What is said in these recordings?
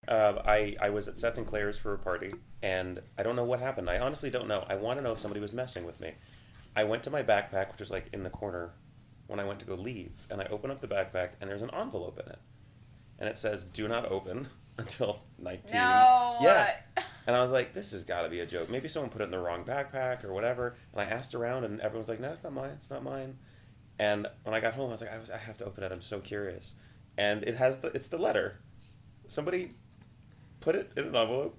I was at Seth and Claire's for a party, and I don't know what happened. I honestly don't know. I want to know if somebody was messing with me. I went to my backpack, which was like in the corner, when I went to go leave, and I open up the backpack, and there's an envelope in it. And it says, "Do not open until 19." No. Yeah. And I was like, this has got to be a joke. Maybe someone put it in the wrong backpack or whatever. And I asked around, and everyone was like, no, it's not mine. It's not mine. And when I got home, I was like, I have to open it. I'm so curious. And it's the letter. Somebody put it in an envelope,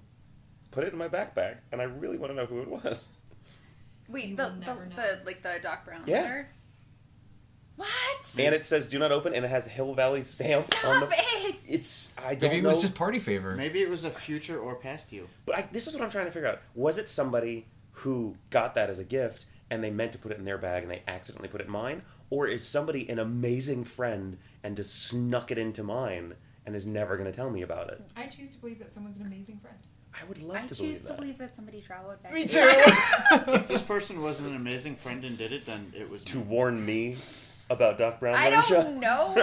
put it in my backpack, and I really want to know who it was. Wait, the Doc Brown Yeah. letter? What? And it says "Do not open," and it has Hill Valley stamp on the. It! I don't know. Maybe it was just party favor. Maybe it was a future or past you. But this is what I'm trying to figure out. Was it somebody who got that as a gift and they meant to put it in their bag and they accidentally put it in mine? Or is somebody an amazing friend and just snuck it into mine and is never going to tell me about it? I choose to believe that someone's an amazing friend. I would love I to believe choose that. to believe that somebody traveled back. Me too. If this person was an amazing friend and did it, then it was To me. warn me about Doc Brown. I Alicia? don't know.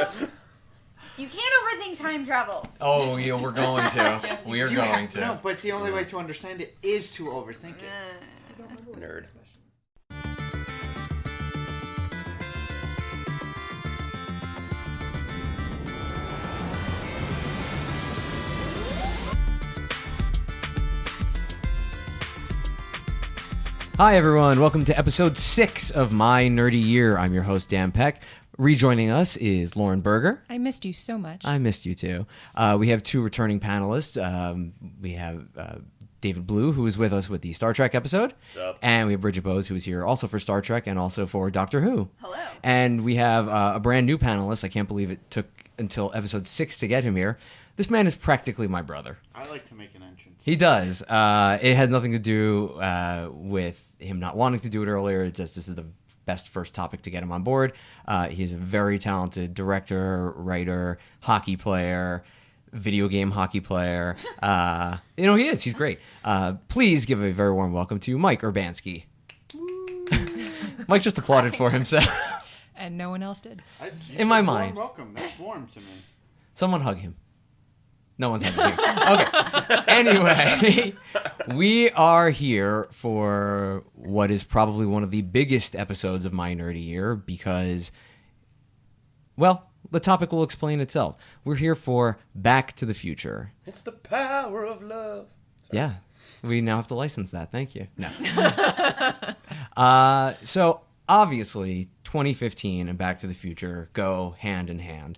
You can't overthink time travel. Oh, yeah, we're going to. Yes, We are You going ha- to. No, but the only way to understand it is to overthink it. Nerd. Hi, everyone. Welcome to episode 6 of My Nerdy Year. I'm your host, Dan Peck. Rejoining us is Lauren Bergher. I missed you so much. I missed you, too. We have 2 returning panelists. We have David Blue, who was with us with the Star Trek episode. What's up? And we have Bridget Bowes, who was here also for Star Trek and also for Doctor Who. Hello. And we have a brand new panelist. I can't believe it took until episode 6 to get him here. This man is practically my brother. I like to make an entrance. He does. It has nothing to do with him not wanting to do it earlier. It's just this is the best first topic to get him on board. He's a very talented director, writer, hockey player, video game hockey player. He is. He's great. Please give a very warm welcome to Mike Urbanski. Mike just applauded for himself. And no one else did. You In my said mind. warm welcome. That's warm to me. Someone hug him. No one's hugging him. Okay. Anyway, we are here for what is probably one of the biggest episodes of My Nerdy Year because, well, the topic will explain itself. We're here for Back to the Future. It's the power of love. Yeah. We now have to license that. Thank you. No. So, obviously, 2015 and Back to the Future go hand in hand.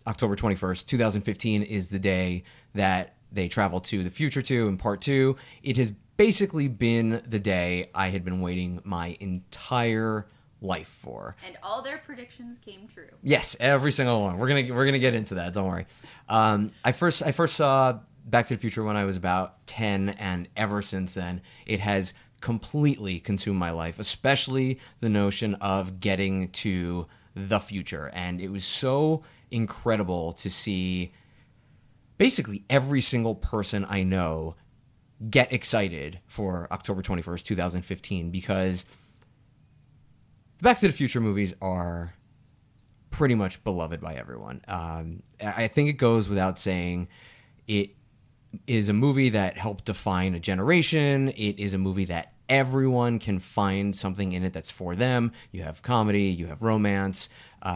October 21st, 2015 is the day that they travel to the future in part 2. It has basically been the day I had been waiting my entire life for. And all their predictions came true. Yes, every single one. We're gonna get into that. Don't worry. I first saw Back to the Future when I was about 10, and ever since then, it has completely consumed my life. Especially the notion of getting to the future, and it was so incredible to see basically every single person I know get excited for October 21st, 2015, because the Back to the Future movies are pretty much beloved by everyone. I think it goes without saying it is a movie that helped define a generation. It is a movie that everyone can find something in it that's for them. You have comedy, you have romance,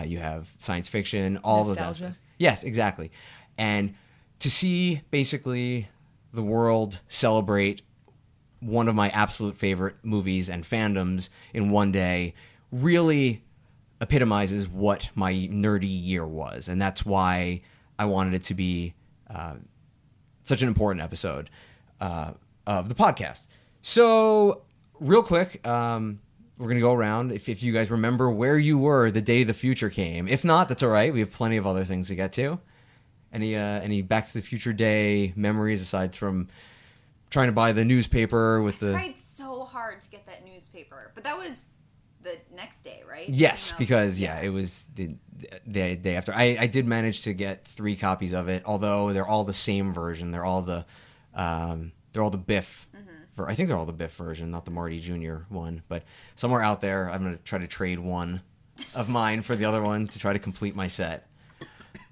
you have science fiction, all those Nostalgia. aspects. Yes, exactly. And to see basically the world celebrate one of my absolute favorite movies and fandoms in one day really epitomizes what my nerdy year was. And that's why I wanted it to be such an important episode of the podcast. So, real quick, we're going to go around. If you guys remember where you were the day the future came. If not, that's all right. We have plenty of other things to get to. Any Back to the Future Day memories aside from trying to buy the newspaper with the... I tried so hard to get that newspaper. But that was the next day, right? Yes, because, it was the day after. I did manage to get 3 copies of it, although they're all the same version. They're all the Biff. I think they're all the Biff version, not the Marty Jr. one. But somewhere out there, I'm going to try to trade one of mine for the other one to try to complete my set.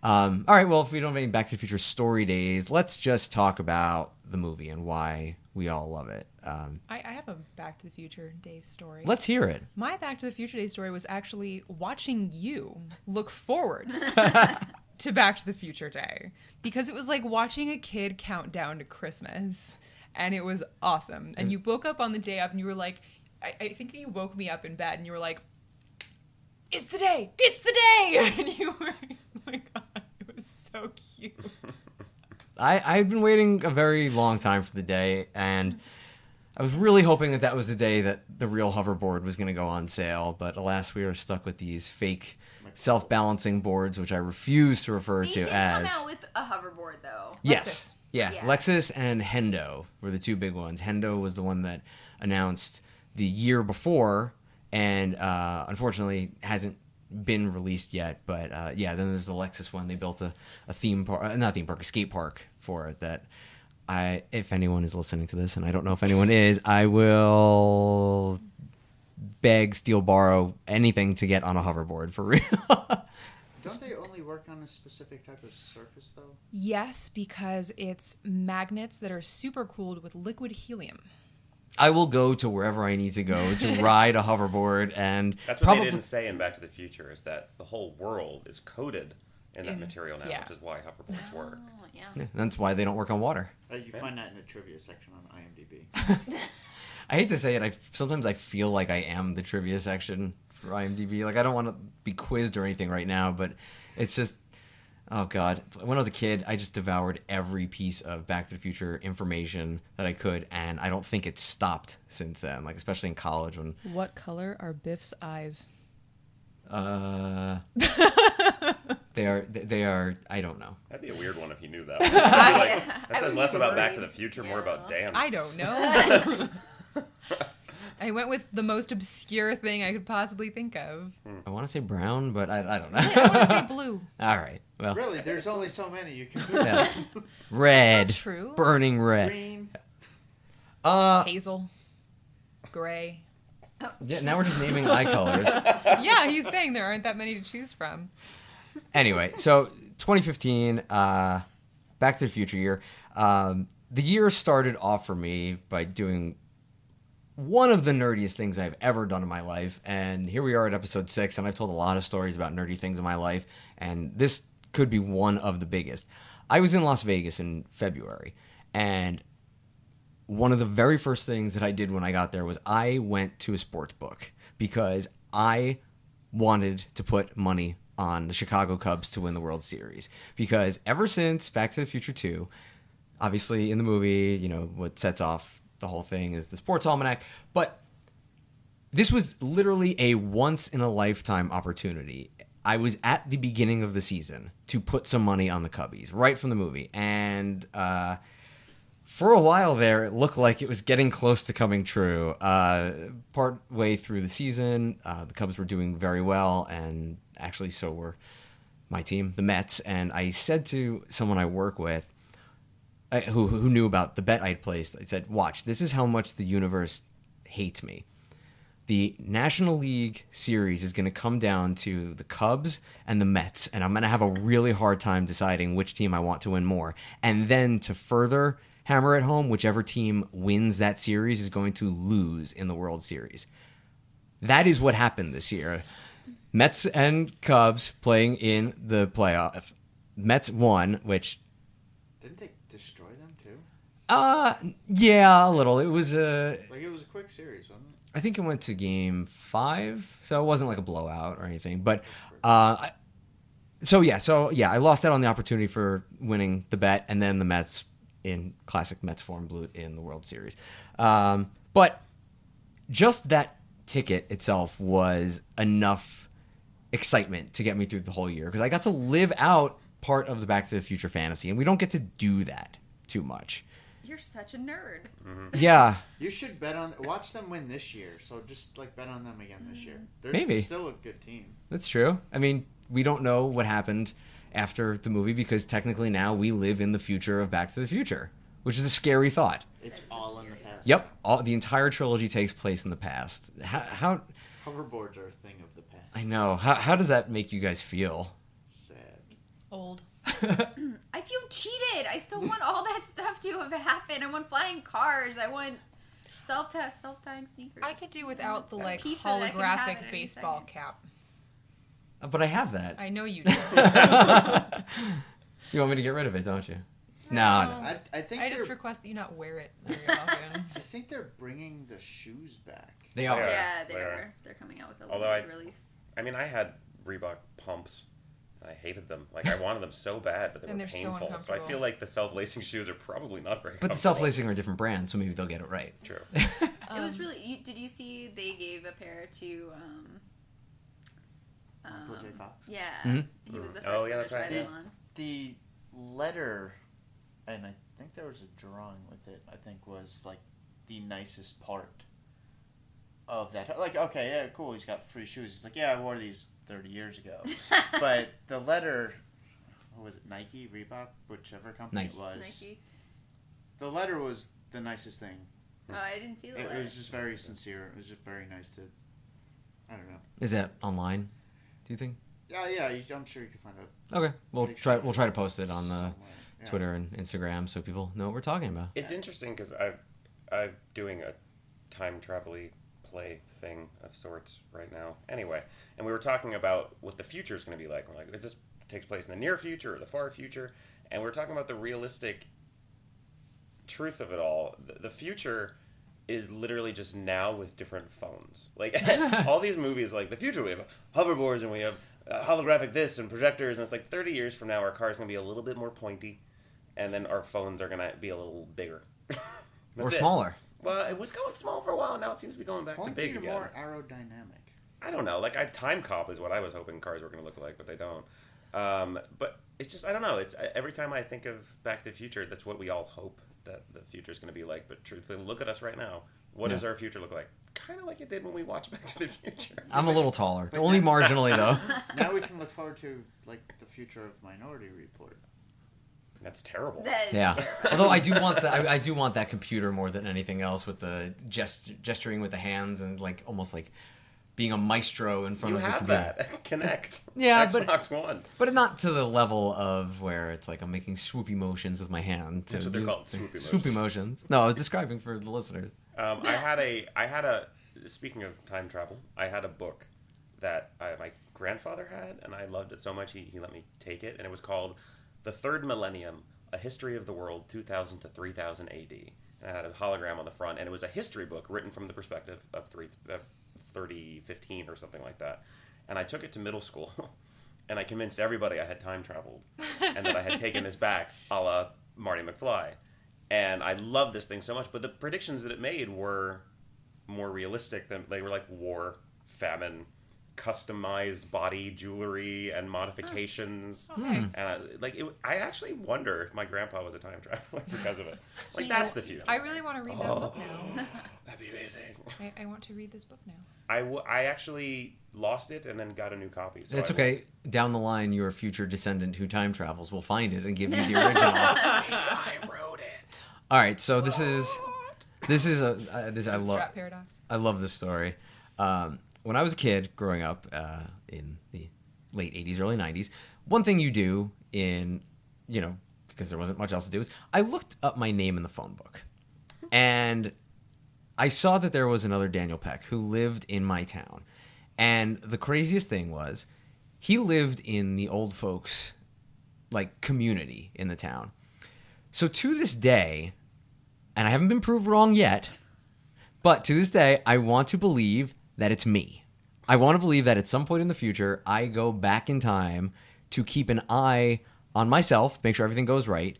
All right, well, if we don't have any Back to the Future story days, let's just talk about the movie and why we all love it. I have a Back to the Future Day story. Let's hear it. My Back to the Future Day story was actually watching you look forward to Back to the Future Day, because it was like watching a kid count down to Christmas, and it was awesome. And you woke up on the day of, and you were like, I think you woke me up in bed, and you were like, it's the day! It's the day! And you were, oh my God, it was so cute. I've been waiting a very long time for the day, and I was really hoping that was the day that the real hoverboard was going to go on sale, but alas, we are stuck with these fake self-balancing boards, which I refuse to refer They to did as. come out with a hoverboard, though. Yes. Lexus. Yeah. Yeah. Lexus and Hendo were the two big ones. Hendo was the one that announced the year before, and unfortunately hasn't been released yet. But then there's the Lexus one. They built a theme park, not theme park, a skate park for it that if anyone is listening to this, and I don't know if anyone is, I will beg, steal, borrow anything to get on a hoverboard for real. Don't they only work on a specific type of surface, though? Yes, because it's magnets that are super cooled with liquid helium. I will go to wherever I need to go to ride a hoverboard, and That's what they didn't say in Back to the Future, is that the whole world is coated in that material now, yeah. which is why hoverboards work. Oh, yeah. Yeah, that's why they don't work on water. You find that in the trivia section on IMDb. I hate to say it, sometimes I feel like I am the trivia section for IMDb. Like, I don't want to be quizzed or anything right now, but it's just, oh God. When I was a kid, I just devoured every piece of Back to the Future information that I could, and I don't think it's stopped since then, like, especially in college when... What color are Biff's eyes? They are, I don't know. That'd be a weird one if you knew that. That says less about Back to the Future, more about Dan. I don't know. I went with the most obscure thing I could possibly think of. I want to say brown, but I don't know. I want to say blue. All right. Well, Really, there's only so many you can yeah. Red. That's not true. Burning red. Green. Hazel. Gray. Yeah, now we're just naming eye colors. Yeah, he's saying there aren't that many to choose from. Anyway, so 2015, Back to the Future year. The year started off for me by doing one of the nerdiest things I've ever done in my life. And here we are at episode 6, and I've told a lot of stories about nerdy things in my life, and this could be one of the biggest. I was in Las Vegas in February, and one of the very first things that I did when I got there was I went to a sports book because I wanted to put money on the Chicago Cubs to win the World Series. Because ever since Back to the Future 2, obviously in the movie, you know, what sets off the whole thing is the sports almanac, but this was literally a once-in-a-lifetime opportunity. I was at the beginning of the season to put some money on the Cubbies, right from the movie, and for a while there, it looked like it was getting close to coming true. Part way through the season, the Cubs were doing very well, and actually so were my team, the Mets, and I said to someone I work with, who knew about the bet I'd placed, I said, watch, this is how much the universe hates me. The National League Series is going to come down to the Cubs and the Mets, and I'm going to have a really hard time deciding which team I want to win more. And then to further hammer it home, whichever team wins that series is going to lose in the World Series. That is what happened this year. Mets and Cubs playing in the playoff. Mets won, which... Didn't they destroy them too? Yeah, a little. It was Like, it was a quick series, wasn't it? I think it went to game 5, so it wasn't like a blowout or anything. But so I lost out on the opportunity for winning the bet, and then the Mets, in classic Mets form, blew it in the World Series. But just that ticket itself was enough excitement to get me through the whole year, because I got to live out part of the Back to the Future fantasy, and we don't get to do that too much. You're such a nerd. Yeah. You should watch them win this year. So just like bet on them again this year. They're Maybe. still a good team. That's true. I mean, we don't know what happened after the movie because technically now we live in the future of Back to the Future, which is a scary thought. It's all in the past. Yep. The entire trilogy takes place in the past. How Hoverboards are a thing of the past. I know. How does that make you guys feel? Sad. Old. I feel cheated. I still want all that stuff to have happened. I want flying cars. I want self-tying sneakers. I could do without the like Pizza that I can have holographic at any baseball second. cap. But I have that. I know you do. You want me to get rid of it, don't you? No. I think I just they're, request that you not wear it very often. I think they're bringing the shoes back. They are. Yeah, They they are. are. They're coming out with a Although limited release. I mean, I had Reebok pumps. I hated them. Like, I wanted them so bad, but they And were they're so painful. So I uncomfortable. feel like the self-lacing shoes are probably not very But the comfortable. self-lacing are a different brand, so maybe they'll get it right. True. It was really. Did you see they gave a pair to? Cool J Fox. Yeah, Mhm. he was the first Oh, one yeah, to that's try right. them on. The letter, and I think there was a drawing with it. I think was like the nicest part of that. Like, okay, yeah, cool. He's got free shoes. He's like, yeah, I wore these 30 years ago. But the letter, what was it? Nike, Reebok, whichever company Nike. it was. Nike. The letter was the nicest thing. Oh, I didn't see the It letter. was just very sincere. It was just very nice to. I don't know. Is that online? Do you think? Yeah. I'm sure you can find out. Okay, we'll Picture try. We'll try to post it on the somewhere. Yeah. Twitter and Instagram so people know what we're talking about. It's interesting because I'm doing a time travel-y play thing of sorts right now. Anyway, and we were talking about what the future is going to be like. We're like, is this takes place in the near future or the far future? And we're talking about the realistic truth of it all. The future is literally just now with different phones. Like all these movies, like the future, we have hoverboards and we have holographic this and projectors, and it's like 30 years from now, our car's gonna be a little bit more pointy, and then our phones are gonna be a little bigger Or That's it. smaller. Well, it was going small for a while. Now it seems to be going back to Pointy big or again. more aerodynamic. I don't know. Like Time Cop is what I was hoping cars were going to look like, but they don't. But it's just I don't know. It's every time I think of Back to the Future, that's what we all hope that the future is going to be like. But truthfully, look at us right now. What does our future look like? Kind of like it did when we watched Back to the Future. I'm a little taller, only marginally though. Now we can look forward to like the future of Minority Report. That's terrible. That is Yeah. terrible. Although I do want that. I do want that computer more than anything else with the gesturing with the hands and like almost like being a maestro in front You of the have computer. that. Connect. Yeah, Xbox One. But not to the level of where it's like I'm making swoopy motions with my hand. That's what they're called, swoopy motions. Swoopy motions. No, I was describing for the listeners. I had a. Speaking of time travel, I had a book that my grandfather had, and I loved it so much he let me take it, and it was called The Third Millennium: A History of the World, 2000 to 3000 A.D. And it had a hologram on the front, and it was a history book written from the perspective of 3015 or something like that. And I took it to middle school, and I convinced everybody I had time traveled, and that I had taken this back, a la Marty McFly. And I loved this thing so much, but the predictions that it made were more realistic than they were like war, famine, customized body jewelry and modifications. Okay. And I actually wonder if my grandpa was a time traveler because of it. Like that's the future. I really want to read that book now. That'd be amazing. I want to read this book now. I actually lost it and then got a new copy. So It's I okay. Down the line, your future descendant who time travels will find it and give you the original. I wrote it. All right, so this is I love Strap paradox. I love this story. When I was a kid growing up in the late 80s, early 90s, one thing you do because there wasn't much else to do, is I looked up my name in the phone book. And I saw that there was another Daniel Peck who lived in my town. And the craziest thing was he lived in the old folks community in the town. So to this day, and I haven't been proved wrong yet, but to this day, I want to believe that it's me. I want to believe that at some point in the future, I go back in time to keep an eye on myself, make sure everything goes right.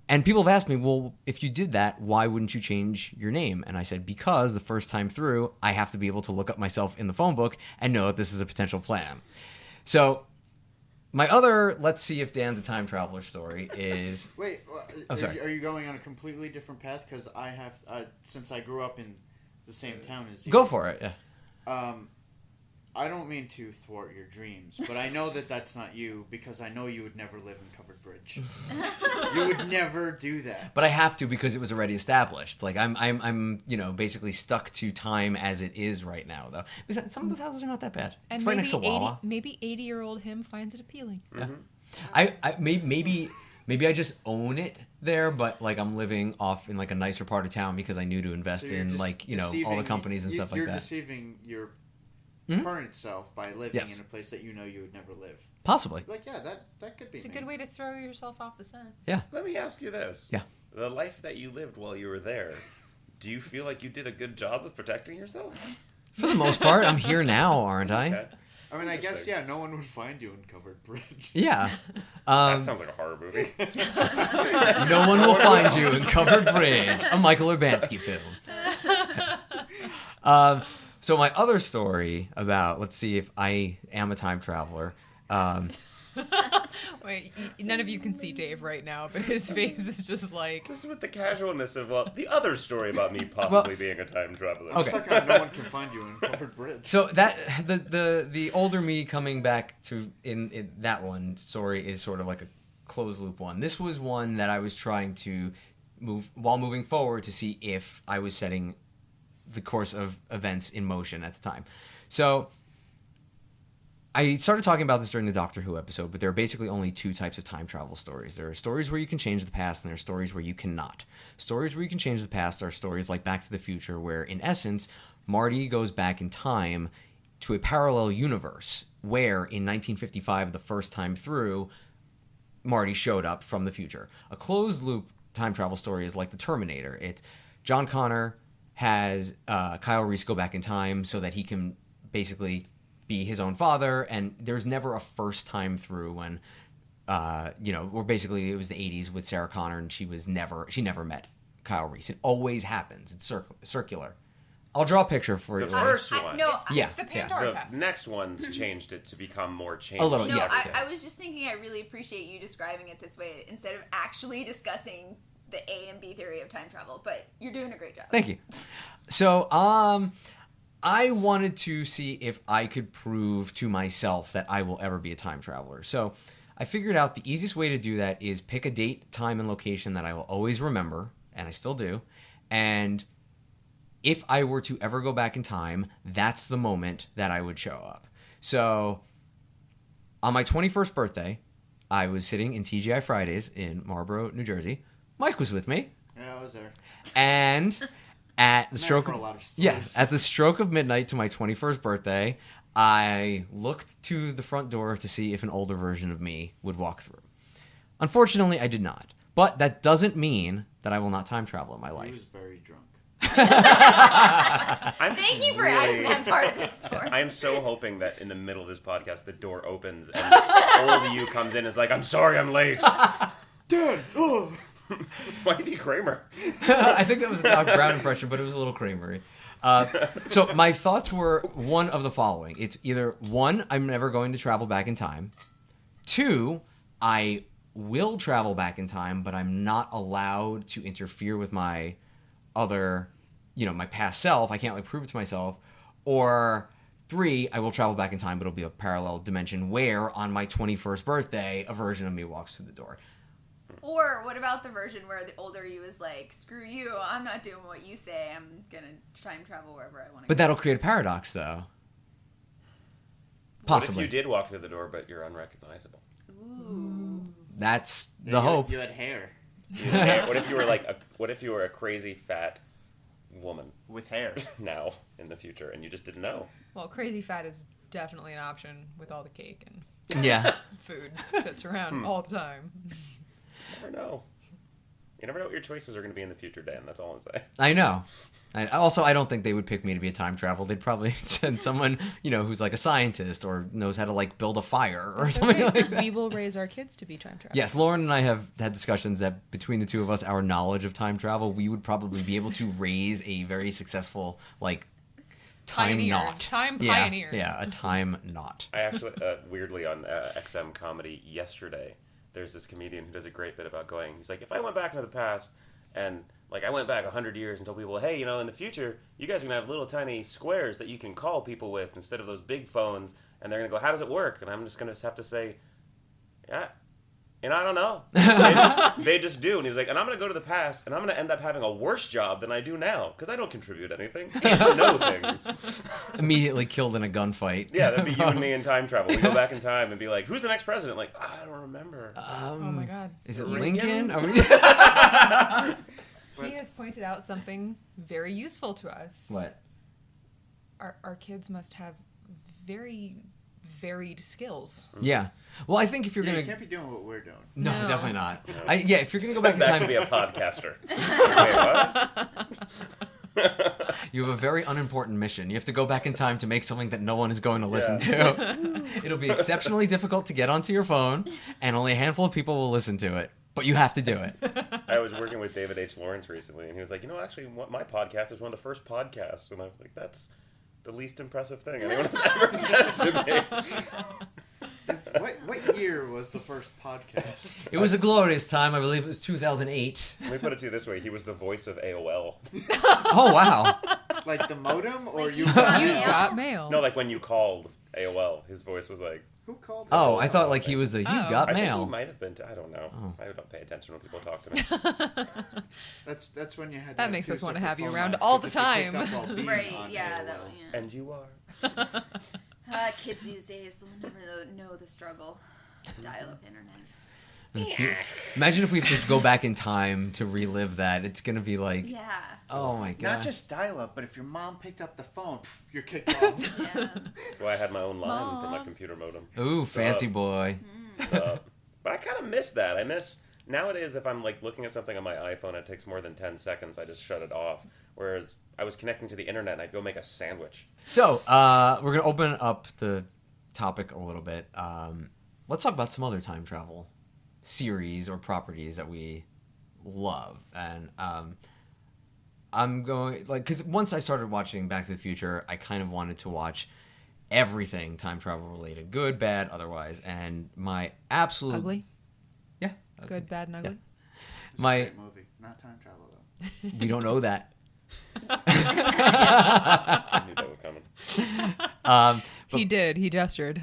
And people have asked me, well, if you did that, why wouldn't you change your name? And I said, because the first time through, I have to be able to look up myself in the phone book and know that this is a potential plan. So my other, let's see if Dan's a time traveler story is... Wait, I'm sorry. Are you going on a completely different path? Because I have, since I grew up in the same town as you. Go for it, yeah. I don't mean to thwart your dreams, but I know that that's not you because I know you would never live in Covered Bridge. You would never do that. But I have to because it was already established. Like I'm basically stuck to time as it is right now, though. Because some of those houses are not that bad. And It's right next to Wawa. Maybe 80-year-old him finds it appealing. Yeah. Maybe I just own it there, but like I'm living off in like a nicer part of town because I knew to invest in like all the companies and stuff like that. You're deceiving your current self by living in a place that you know you would never live. Possibly. Like that could be. It's a good way to throw yourself off the scent. Yeah. Let me ask you this. Yeah. The life that you lived while you were there, do you feel like you did a good job of protecting yourself? For the most part, I'm here now, aren't I? Okay. I mean, I guess, no one would find you in Covered Bridge. Yeah. That sounds like a horror movie. No one will find you in Covered Bridge, a Michael Urbanski film. So my other story about, let's see if I am a time traveler. Wait, none of you can see Dave right now, but his face is just like... Just with the casualness of, the other story about me possibly being a time traveler. Okay. It's like how no one can find you in Covered Bridge. So that the older me coming back to in that one story is sort of like a closed loop one. This was one that I was trying to moving forward to see if I was setting the course of events in motion at the time. So I started talking about this during the Doctor Who episode, but there are basically only two types of time travel stories. There are stories where you can change the past, and there are stories where you cannot. Stories where you can change the past are stories like Back to the Future, where, in essence, Marty goes back in time to a parallel universe where, in 1955, the first time through, Marty showed up from the future. A closed-loop time travel story is like The Terminator. John Connor has Kyle Reese go back in time so that he can basically be his own father, and there's never a first time through when where basically it was the 80s with Sarah Connor and she never met Kyle Reese. It always happens. It's circular. I'll draw a picture for you. The first one. It's the Pandora The effect. next one's changed it to become more changed. A little, No, yeah. I was just thinking I really appreciate you describing it this way instead of actually discussing the A and B theory of time travel, but you're doing a great job. Thank you. So, I wanted to see if I could prove to myself that I will ever be a time traveler. So I figured out the easiest way to do that is pick a date, time, and location that I will always remember, and I still do. And if I were to ever go back in time, that's the moment that I would show up. So on my 21st birthday, I was sitting in TGI Fridays in Marlboro, New Jersey. Mike was with me. Yeah, I was there. And at the stroke For a lot of at the stroke of midnight to my 21st birthday, I looked to the front door to see if an older version of me would walk through. Unfortunately, I did not. But that doesn't mean that I will not time travel in my He life. was very drunk. Thank you for adding that part of the story. I'm so hoping that in the middle of this podcast, the door opens and old you comes in and is like, I'm sorry I'm late. Dad! Oh! Why is he Kramer? I think that was a Doc Brown impression, but it was a little Kramery. So my thoughts were one of the following. It's either one, I'm never going to travel back in time. Two, I will travel back in time, but I'm not allowed to interfere with my other, my past self. I can't prove it to myself. Or three, I will travel back in time, but it'll be a parallel dimension where on my 21st birthday, a version of me walks through the door. Or what about the version where the older you is like, screw you, I'm not doing what you say, I'm gonna time travel wherever I want to But go. that'll create a paradox, though. Possibly. What if you did walk through the door, but you're unrecognizable? Ooh. That's the hope. You had hair. What if you were what if you were a crazy fat woman With hair. now in the future and you just didn't know? Well, crazy fat is definitely an option with all the cake and Yeah. food that's around all the time. You never know. You never know what your choices are going to be in the future, Dan. That's all I'm saying. I know. I don't think they would pick me to be a time travel. They'd probably send someone, who's like a scientist or knows how to build a fire or something like that. We will raise our kids to be time travelers. Yes, Lauren and I have had discussions that between the two of us, our knowledge of time travel, we would probably be able to raise a very successful, time Pioneer. knot. Time Yeah, pioneer. Yeah, a time knot. I actually, weirdly, on XM Comedy yesterday, there's this comedian who does a great bit about going, he's like, if I went back into the past and, I went back 100 years and told people, hey, in the future, you guys are going to have little tiny squares that you can call people with instead of those big phones, and they're going to go, how does it work? And I'm just going to have to say, yeah, And I don't know. They just do. And he's like, and I'm going to go to the past, and I'm going to end up having a worse job than I do now, because I don't contribute anything. I just know things. Immediately killed in a gunfight. Yeah, that'd be you and me in time travel. We go back in time and be like, who's the next president? Like, I don't remember. Oh my God. Is it Lincoln? Lincoln? Are we... He has pointed out something very useful to us. What? Our kids must have very varied skills. Yeah. Well, I think if you're Yeah, gonna, you can't be doing what we're doing. no, No. definitely not. No. Yeah, if you're gonna go back in time, to be a podcaster. Wait, what? you have a very unimportant mission. You have to go back in time to make something that no one is going to listen to. It'll be exceptionally difficult to get onto your phone, and only a handful of people will listen to it. But you have to do it. I was working with David H. Lawrence recently, and he was like, actually, my podcast is one of the first podcasts. And I was like, that's the least impressive thing anyone has ever said to me. What year was the first podcast? It was a glorious time. I believe it was 2008. Let me put it to you this way. He was the voice of AOL. Oh, wow. Like the modem, or Like you you got got You mail? got mail. No, like when you called AOL, his voice was like... Who called? Oh, that? I thought like he was the you've Oh. got I think he mail. might have been... I don't know. Oh. I don't pay attention when people talk to me. That's when you had. to That have makes two us wanna separate have you phone around lines, all 'cause the if you picked time. up while being Right, on yeah, AOL. that, yeah. And you are. Kids these days, they'll never know the struggle. Dial-up internet. Imagine if we have to go back in time to relive that. It's gonna be like, Yeah. oh my god. Not just dial-up, but if your mom picked up the phone, you're kicked off. Yeah. That's why I had my own line for my computer modem. Ooh, fancy boy. So, but I kind of miss that. I miss... Nowadays, if I'm like looking at something on my iPhone, it takes more than 10 seconds. I just shut it off. Whereas I was connecting to the internet and I'd go make a sandwich. So, we're gonna open up the topic a little bit. Let's talk about some other time travel series or properties that we love. And I'm going because once I started watching Back to the Future, I kind of wanted to watch everything time travel related, good, bad, otherwise. And my absolute Ugly. yeah, Good, bad, and ugly. It's a My great movie, not time travel though. we don't know that. I knew that was coming. He did. He gestured.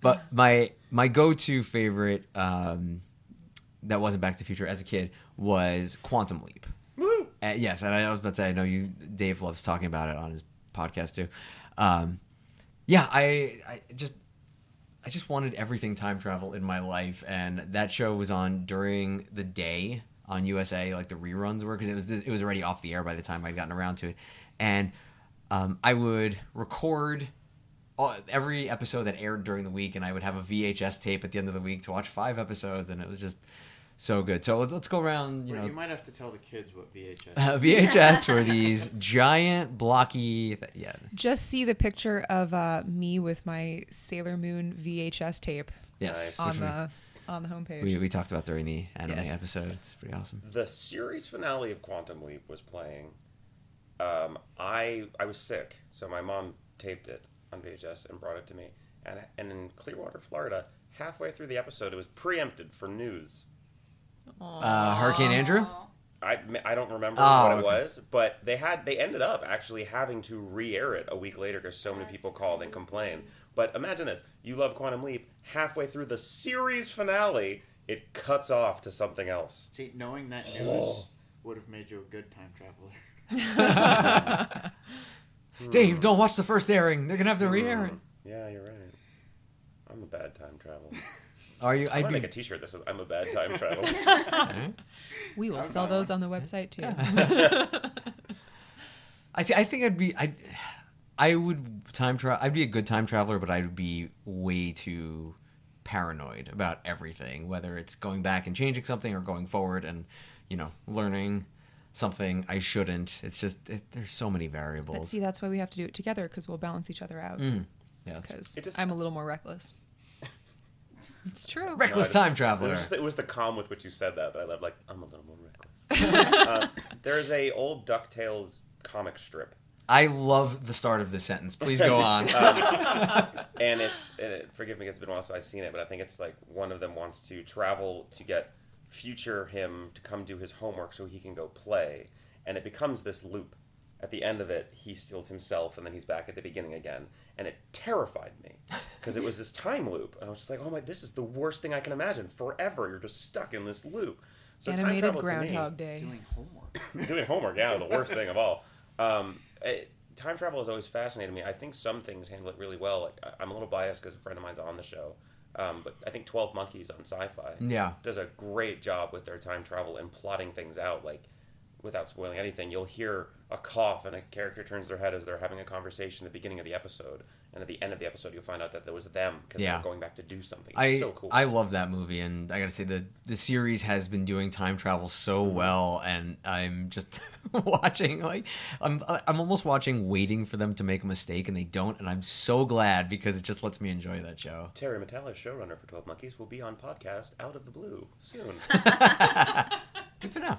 But my go-to favorite that wasn't Back to the Future as a kid was Quantum Leap. Woo! Yes, and I was about to say, I know Dave loves talking about it on his podcast too. Yeah, I just wanted everything time travel in my life, and that show was on during the day on USA, like the reruns were, because it was already off the air by the time I'd gotten around to it, and I would record every episode that aired during the week, and I would have a VHS tape at the end of the week to watch 5 episodes, and it was just so good. So let's go around. You You might have to tell the kids what VHS. VHS were these giant blocky. Yeah. Just see the picture of me with my Sailor Moon VHS tape Yes. Nice. on the homepage. We talked about during the anime Yes. episode. It's pretty awesome. The series finale of Quantum Leap was playing. I was sick, so my mom taped it on VHS and brought it to me. And in Clearwater, Florida, halfway through the episode, it was preempted for news. Hurricane Andrew. I don't remember Oh, what it okay. was, but they ended up actually having to re-air it a week later because so many people called and complained. But imagine this: you love Quantum Leap. Halfway through the series finale, it cuts off to something else. See, knowing that news would have made you a good time traveler. Dave, don't watch the first airing. They're gonna have to re-air it. Yeah, you're right. I'm a bad time traveler. Are you? I'm gonna make a T-shirt that says "I'm a bad time traveler." We will I'd sell buy those one. on the website too. I see. I think I would time travel. I'd be a good time traveler, but I'd be way too paranoid about everything, whether it's going back and changing something or going forward and learning something I shouldn't. It's just there's so many variables. But see, that's why we have to do it together, because we'll balance each other out. Yes. Because I'm a little more reckless. It's true. Reckless time traveler. It was the calm with which you said that I love. Like, I'm a little more reckless. There's a old DuckTales comic strip. I love the start of this sentence. Please go on. And forgive me, it's been a while since I've seen it, but I think it's like one of them wants to travel to get future him to come do his homework so he can go play. And it becomes this loop. at the end of it, he steals himself, and then he's back at the beginning again. And it terrified me, because it was this time loop. And I was just like, oh my, this is the worst thing I can imagine. Forever, you're just stuck in this loop. So time Animated travel Groundhog to me, Day. Doing homework. doing homework, yeah, the worst thing of all. Time travel has always fascinated me. I think some things handle it really well. Like, I'm a little biased because a friend of mine's on the show. But I think 12 Monkeys on Sci-Fi does a great job with their time travel and plotting things out. Like, without spoiling anything, you'll hear a cough and a character turns their head as they're having a conversation at the beginning of the episode, and at the end of the episode you'll find out that it was them because they were going back to do something. It's so cool. I love that movie, and I gotta say the series has been doing time travel so well, and I'm just watching, like, I'm almost watching, waiting for them to make a mistake, and they don't, and I'm so glad because it just lets me enjoy that show. Terry Matalas, showrunner for 12 Monkeys, will be on podcast Out of the Blue soon. Good to know.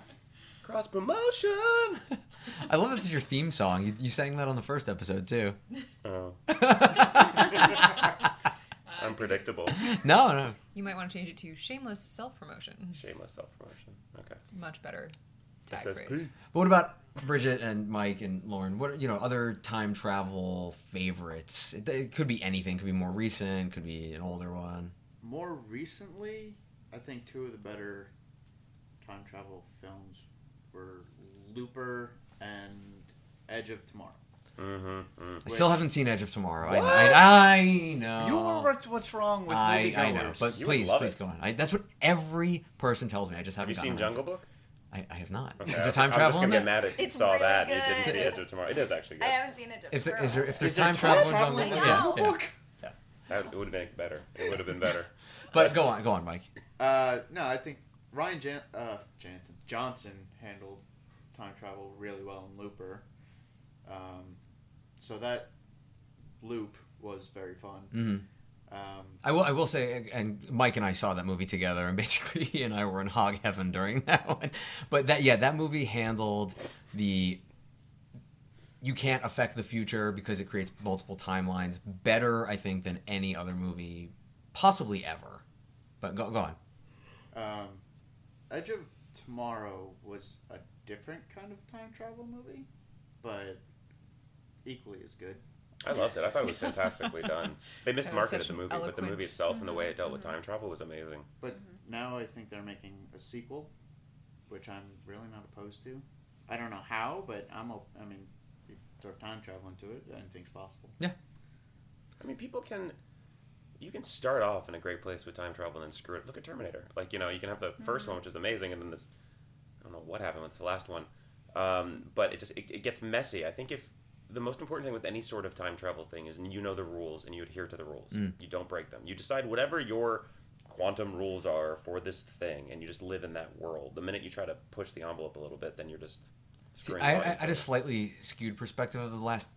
Cross promotion. I love that's your theme song. You sang that on the first episode too. Oh. Unpredictable. No. You might want to change it to shameless self-promotion. Shameless self-promotion. Okay. It's much better tag It says, phrase. But what about Bridget and Mike and Lauren? What other time travel favorites? It could be anything. Could be more recent. Could be an older one. More recently, I think two of the better time travel films were Looper and Edge of Tomorrow. I still haven't seen Edge of Tomorrow. What? I know. You're what's wrong with moviegoers? I know, but You please would love it. go on. That's what every person tells me. I just Have haven't you seen gotten around Jungle to it. Book? I have not. Okay, Is there time travel I'm in just going to get that? mad if you It's saw really that and you didn't good. see Edge of Tomorrow. It is actually good. I haven't seen it. If there's Is time there travel in travel Jungle in Book, Jungle yeah. Book? It would have been better. It would have been better. But go on, Mike. No, I think Ryan Johnson handled time travel really well in Looper. So that loop was very fun. Mm-hmm. I will say, and Mike and I saw that movie together, and basically he and I were in hog heaven during that one. But that movie handled the you can't affect the future because it creates multiple timelines better, I think, than any other movie possibly ever. But go on. Edge of Tomorrow was a different kind of time travel movie, but equally as good. I loved it. I thought it was fantastically done. They That was mismarketed such the an movie, but the eloquent- movie itself and the way it dealt with time travel was amazing. But now I think they're making a sequel, which I'm really not opposed to. I don't know how, but I mean, you throw time travel into it, anything's possible. Yeah. I mean, you can start off in a great place with time travel and then screw it. Look at Terminator. Like, you can have the first one, which is amazing, and then this, I don't know what happened with the last one. But it gets messy. I think if the most important thing with any sort of time travel thing is you know the rules and you adhere to the rules. You don't break them. You decide whatever your quantum rules are for this thing, and you just live in that world. The minute you try to push the envelope a little bit, then you're just screwing I lines had up. a slightly skewed perspective of the last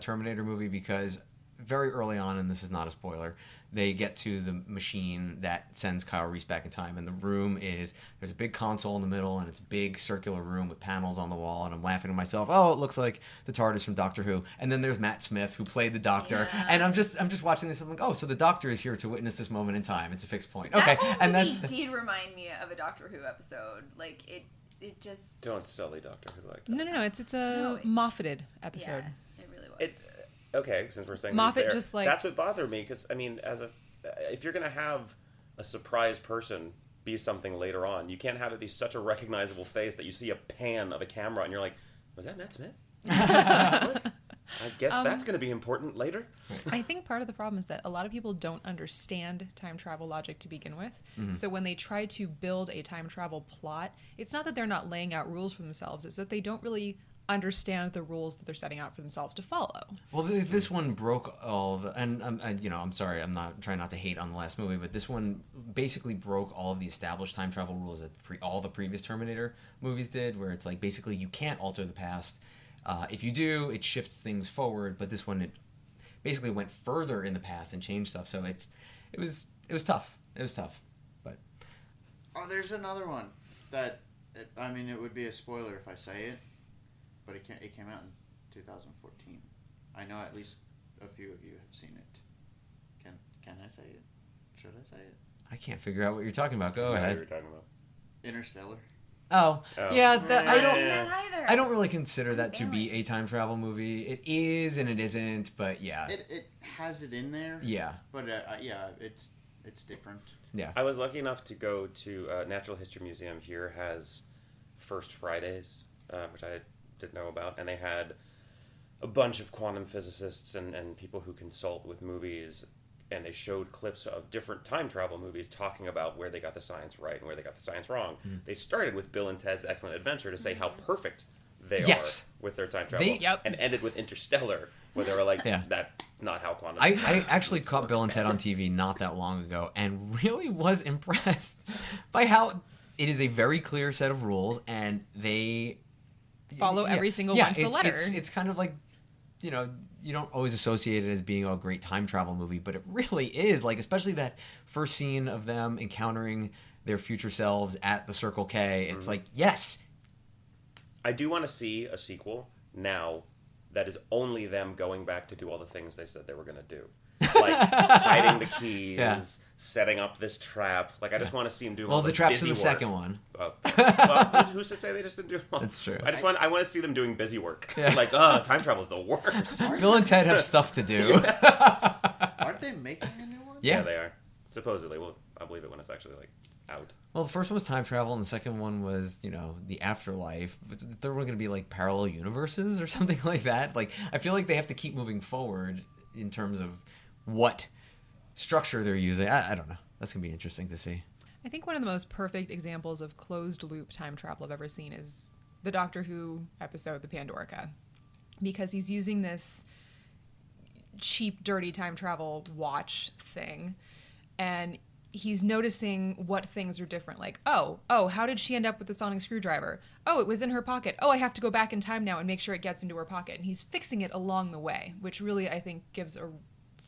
Terminator movie because very early on, and this is not a spoiler, they get to the machine that sends Kyle Reese back in time, and the room there's a big console in the middle, and it's a big circular room with panels on the wall, and I'm laughing to myself, oh, it looks like the TARDIS from Doctor Who, and then there's Matt Smith, who played the Doctor, and I'm just watching this, I'm like, oh, so the Doctor is here to witness this moment in time, it's a fixed point, okay, That whole and movie that's... did remind me of a Doctor Who episode. Like it just. Don't sully Doctor Who like that. No, it's a No, Moffated episode. Yeah, it really was. It's okay, since we're saying Moffat there, just, like- that's what bothered me, because I mean, if you're gonna have a surprise person be something later on, you can't have it be such a recognizable face that you see a pan of a camera and you're like, was that Matt Smith? What? I guess that's gonna be important later. I think part of the problem is that a lot of people don't understand time travel logic to begin with. Mm-hmm. So when they try to build a time travel plot, it's not that they're not laying out rules for themselves, it's that they don't really understand the rules that they're setting out for themselves to follow. Well, this one broke all the, and I'm sorry, I'm not trying not to hate on the last movie, but this one basically broke all of the established time travel rules that all the previous Terminator movies did, where it's like basically you can't alter the past. If you do, it shifts things forward, but this one it basically went further in the past and changed stuff. So it was tough. It was tough, but Oh, there's another one that it would be a spoiler if I say it, but it came out in 2014. I know at least a few of you have seen it. Can I say it? Should I say it? I can't figure out what you're talking about. Go I know what ahead. you were talking about. Interstellar. Oh, Oh. yeah. I I haven't don't. seen that either. I don't really consider I'm that to be failing. a time travel movie. It is and it isn't, but yeah. It has it in there. Yeah. But yeah, it's different. Yeah. I was lucky enough to go to Natural History Museum here has First Fridays, which I didn't know about, and they had a bunch of quantum physicists and people who consult with movies, and they showed clips of different time travel movies talking about where they got the science right and where they got the science wrong. They started with Bill and Ted's Excellent Adventure to say how perfect they Yes. are with their time travel, Yep. and ended with Interstellar, where they were like, Yeah. "That's not how quantum." I actually caught Bill and Ted on TV not that long ago and really was impressed by how it is a very clear set of rules and they Follow every single one to the letter. It's kind of like, you know, you don't always associate it as being a great time travel movie, but it really is. Like, especially that first scene of them encountering their future selves at the Circle K. It's like, yes. I do want to see a sequel now that is only them going back to do all the things they said they were going to do. Like hiding the keys, Yeah. setting up this trap. Like, I just want to see them do all Well, the trap's busy in the work. second one. Oh. Well, who's to say they just didn't do it all? That's true. I want to see them doing busy work. Yeah. Like, time travel is the worst. Bill and Ted have stuff to do. Aren't they making a new one? Yeah. They are. Supposedly. Well, I'll believe it when it's actually, like, out. Well, the first one was time travel, and the second one was, you know, the afterlife. But the third one going to be like parallel universes or something like that. Like, I feel like they have to keep moving forward in terms of what structure they're using. I don't know. That's going to be interesting to see. I think one of the most perfect examples of closed loop time travel I've ever seen is the Doctor Who episode, The Pandorica, because he's using this cheap, dirty time travel watch thing, and he's noticing what things are different. Like, oh, how did she end up with the sonic screwdriver? Oh, it was in her pocket. Oh, I have to go back in time now and make sure it gets into her pocket. And he's fixing it along the way, which really, I think, gives a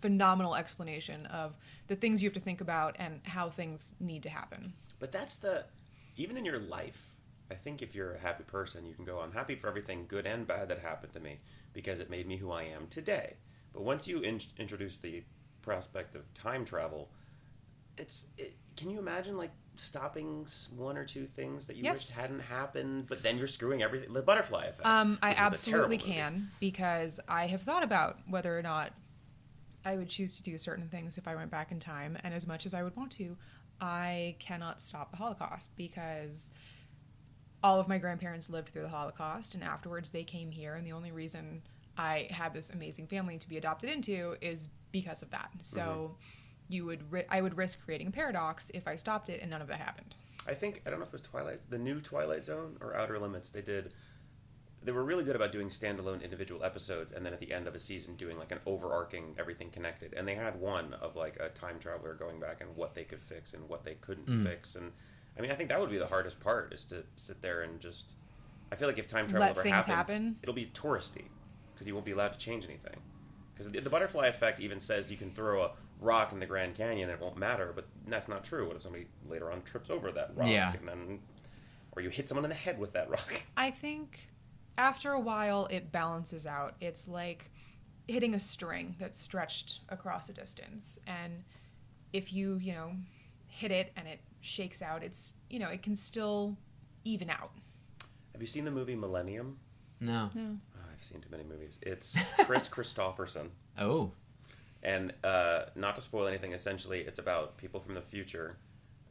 phenomenal explanation of the things you have to think about and how things need to happen. But that's even in your life, I think if you're a happy person, you can go, I'm happy for everything good and bad that happened to me because it made me who I am today. But once you introduce the prospect of time travel, can you imagine, like, stopping one or two things that you Yes. wish hadn't happened, but then you're screwing everything? The butterfly effect. I which is a absolutely terrible movie. can, because I have thought about whether or not I would choose to do certain things if I went back in time, and as much as I would want to, I cannot stop the Holocaust, because all of my grandparents lived through the Holocaust, and afterwards they came here, and the only reason I had this amazing family to be adopted into is because of that. So I would risk creating a paradox if I stopped it, and none of that happened. I don't know if it was the new Twilight Zone or Outer Limits. They were really good about doing standalone individual episodes, and then at the end of a season doing like an overarching everything connected. And they had one of like a time traveler going back and what they could fix and what they couldn't fix. And I mean, I think that would be the hardest part, is to sit there and just. I feel like if time travel Let ever things happens, happen. it'll be touristy because you won't be allowed to change anything. Because the butterfly effect even says you can throw a rock in the Grand Canyon and it won't matter, but that's not true. What if somebody later on trips over that rock, Yeah. and then, or you hit someone in the head with that rock? I think after a while it balances out. It's like hitting a string that's stretched across a distance, and if you hit it and it shakes out, it's it can still even out. Have you seen the movie Millennium? No. Oh, I've seen too many movies. It's Chris Christopherson. Oh. And not to spoil anything, essentially, it's about people from the future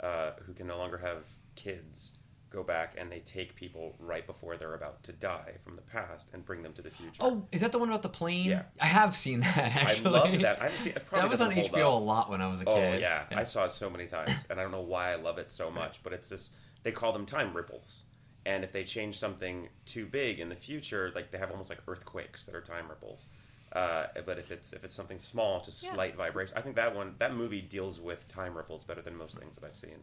who can no longer have kids go back, and they take people right before they're about to die from the past and bring them to the future. Oh, is that the one about the plane? Yeah. I have seen that, actually. I love that. I haven't seen it. Probably That was on doesn't hold HBO up. a lot when I was a Oh, kid. yeah. I saw it so many times, and I don't know why I love it so much, but it's this, they call them time ripples. And if they change something too big in the future, like they have almost like earthquakes that are time ripples. But if it's something small, just slight vibration. I think that movie deals with time ripples better than most things that I've seen.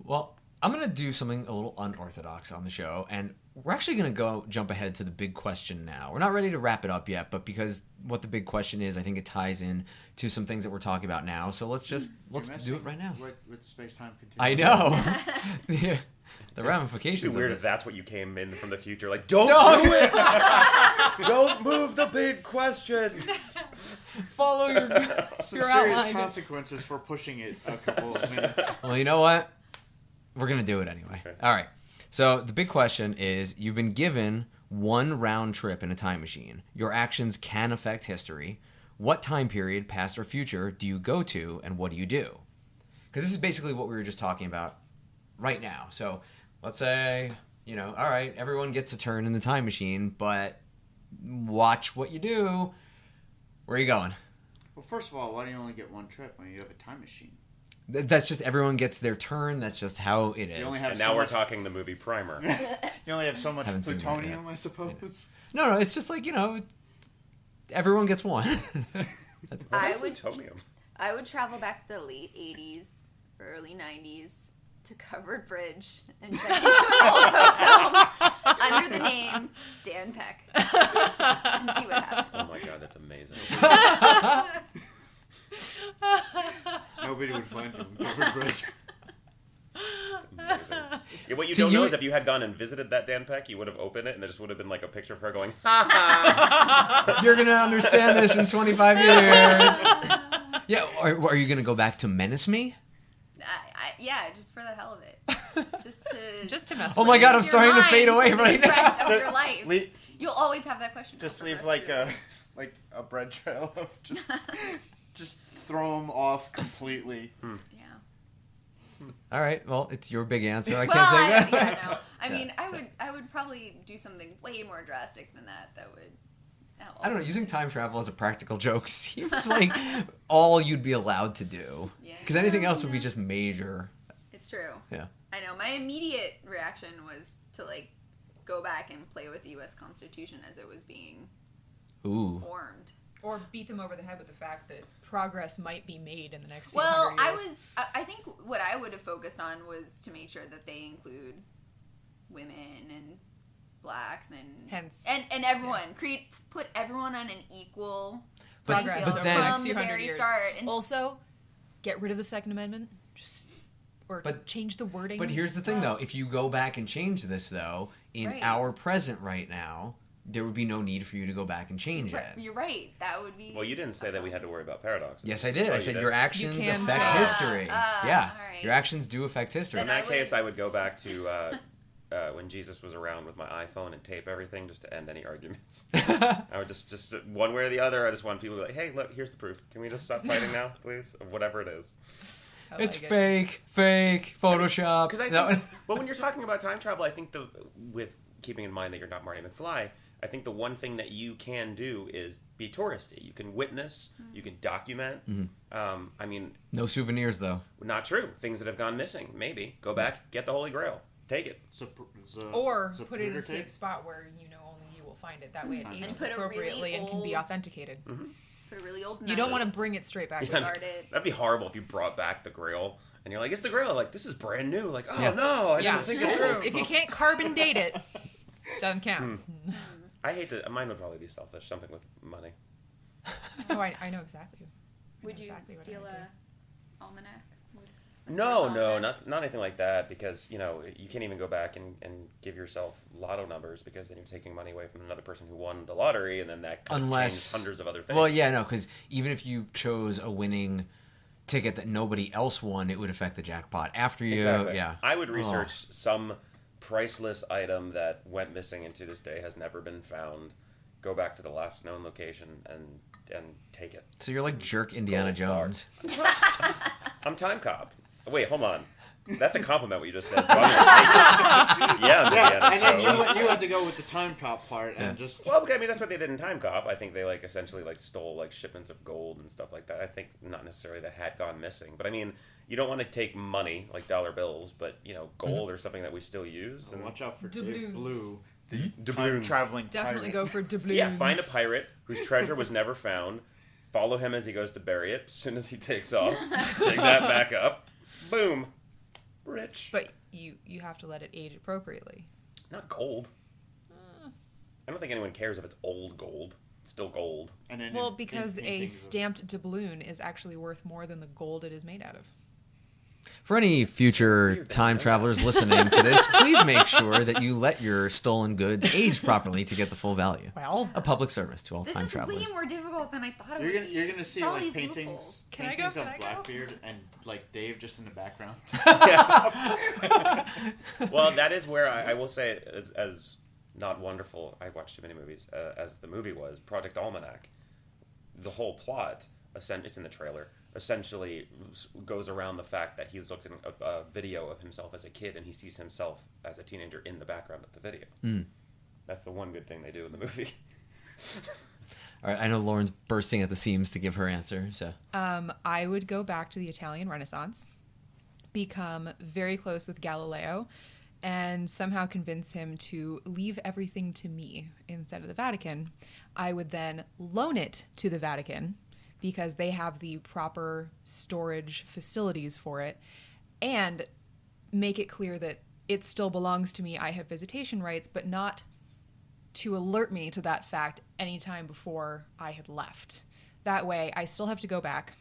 Well, I'm going to do something a little unorthodox on the show, and we're actually going to jump ahead to the big question now. We're not ready to wrap it up yet, but because what the big question is, I think it ties in to some things that we're talking about now. So let's do it right now. With space-time continuum. I know. The ramifications. It'd be weird of if this. that's what you came in from the future. Like, don't do it! Don't move the big question! Follow your Some your serious outline. consequences for pushing it a couple of minutes. Well, you know what? We're going to do it anyway. Okay. All right. So the big question is, you've been given one round trip in a time machine. Your actions can affect history. What time period, past or future, do you go to, and what do you do? Because this is basically what we were just talking about right now. So let's say, all right, everyone gets a turn in the time machine, but watch what you do. Where are you going? Well, first of all, why do you only get one trip when you have a time machine? That's just everyone gets their turn. That's just how it is. You only have And so now we're much- talking the movie Primer. You only have so much Haven't seen it plutonium, yet. I suppose. No, it's just like, everyone gets one. I would Plutonium. I would travel back to the late 80s, early 90s to Covered Bridge and check into an old folks home under the name Dan Peck and see what happens. Oh my god, that's amazing. Nobody would find him. Covered Bridge. That's amazing. Yeah, what you See, don't you know would- is if you had gone and visited that Dan Peck, you would have opened it and there just would have been like a picture of her going, You're going to understand this in 25 years. Yeah, or are you going to go back to menace me? Yeah, just for the hell of it. Just to mess Oh with my you. God, I'm Your starting to mind fade away for the right now. rest of your life. Le- You'll always have that question. Just for the leave rest like of your a bread trail of just throw them off completely. Yeah. All right, well, it's your big answer. I Well, can't take that. yeah, no. I mean, I would probably do something way more drastic than that. That would help. I don't know, using time travel as a practical joke seems like all you'd be allowed to do. Yeah. Because anything else would be just major. It's true. Yeah. I know. My immediate reaction was to go back and play with the U.S. Constitution as it was being Ooh. formed. Or beat them over the head with the fact that progress might be made in the next few Well, hundred years. I think what I would have focused on was to make sure that they include women and blacks and Hence- and everyone put everyone on an equal But- playing but field then- from next the few hundred very years. start. And Also, get rid of the Second Amendment. Or But- change the wording. But here's the thing, though. If you go back and change this, though, in Right. our present right now, there would be no need for you to go back and change it. you're right. That would be. well, you didn't say that we had to worry about paradoxes. Yes, I did. Oh, I you said did? your actions You can affect change. history. Yeah, all right. your actions do affect history. In Then that I case, would- I would go back to when Jesus was around with my iPhone and tape everything just to end any arguments. I would just one way or the other. I just want people to be like, "Hey, look, here's the proof. Can we just stop fighting now, please? Of whatever it is." I It's like it. fake, Photoshop. Because I No. think, well, when you're talking about time travel, I think with keeping in mind that you're not Marty McFly, I think the one thing that you can do is be touristy. You can witness, you can document. I mean, No souvenirs, though. not true. Things that have gone missing. Maybe go back, get the Holy Grail, take it. Or put it in a safe spot where only you will find it. That way it ages put a really appropriately and can be old- authenticated. Put a really old. You don't want to knight. bring it straight back. Yeah, Guard it. that'd be horrible if you brought back the Grail and you're like, "It's the Grail." Like, this is brand new. Like, oh Yeah. no, I Yeah, didn't think it through. if you can't carbon date it, doesn't count. I hate to. Mine would probably be selfish. Something with money. Oh, I know exactly. I Would know you exactly what I steal would do. a almanac? No, not anything like that. Because you can't even go back and give yourself lotto numbers because then you're taking money away from another person who won the lottery, and then that could Unless- change hundreds of other things. Well, yeah, no, because even if you chose a winning ticket that nobody else won, it would affect the jackpot. After you, Exactly. yeah. I would research some priceless item that went missing and to this day has never been found. Go back to the last known location and take it. So you're like jerk Indiana Gold bar. Jones. I'm time cop. Wait, hold on. That's a compliment what you just said. So I'm gonna take it. Yeah, Yeah, and then Indiana Jones. you had to go with the time cop part and just. Well, okay, I mean that's what they did in Time Cop. I think they essentially stole shipments of gold and stuff like that. I think not necessarily that had gone missing, but I mean you don't want to take money like dollar bills, but gold or something that we still use. And Watch out for Doubloons. Dave Blue, the Doubloons. time traveling Definitely pirate. go for doubloons. yeah, find a pirate whose treasure was never found. Follow him as he goes to bury it. As soon as he takes off, take that back up. Boom, rich. But you have to let it age appropriately. Not gold. I don't think anyone cares if it's old gold. It's still gold. And then Well, because a paintings of- stamped doubloon is actually worth more than the gold it is made out of. For any future weird that time you know travelers listening to this, please make sure that you let your stolen goods age properly to get the full value. Well, A public service to all This time is travelers. way more difficult than I thought it You're would gonna be. you're gonna see It's all like these paintings loopholes. Can I go? paintings Can of I go? Blackbeard and like Dave just in the background. Well, that is where I will say, as not wonderful, I watched too many movies, as the movie was, Project Almanac, the whole plot, it's in the trailer, essentially goes around the fact that he's looked at a video of himself as a kid and he sees himself as a teenager in the background of the video. Mm. That's the one good thing they do in the movie. All right, I know Lauren's bursting at the seams to give her answer. So I would go back to the Italian Renaissance, become very close with Galileo, and somehow convince him to leave everything to me instead of the Vatican. I would then loan it to the Vatican because they have the proper storage facilities for it, and make it clear that it still belongs to me. I have visitation rights, but not to alert me to that fact anytime before I had left. That way, I still have to go back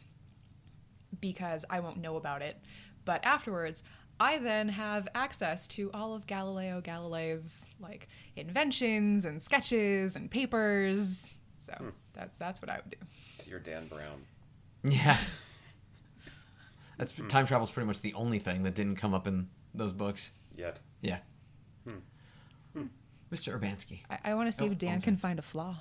because I won't know about it. But afterwards, I then have access to all of Galileo Galilei's like inventions and sketches and papers. So that's what I would do. You're Dan Brown. yeah, that's time travel's pretty much the only thing that didn't come up in those books. Yet. Yeah. Mr. Urbanski. I want to see Oh, if Dan okay. can find a flaw.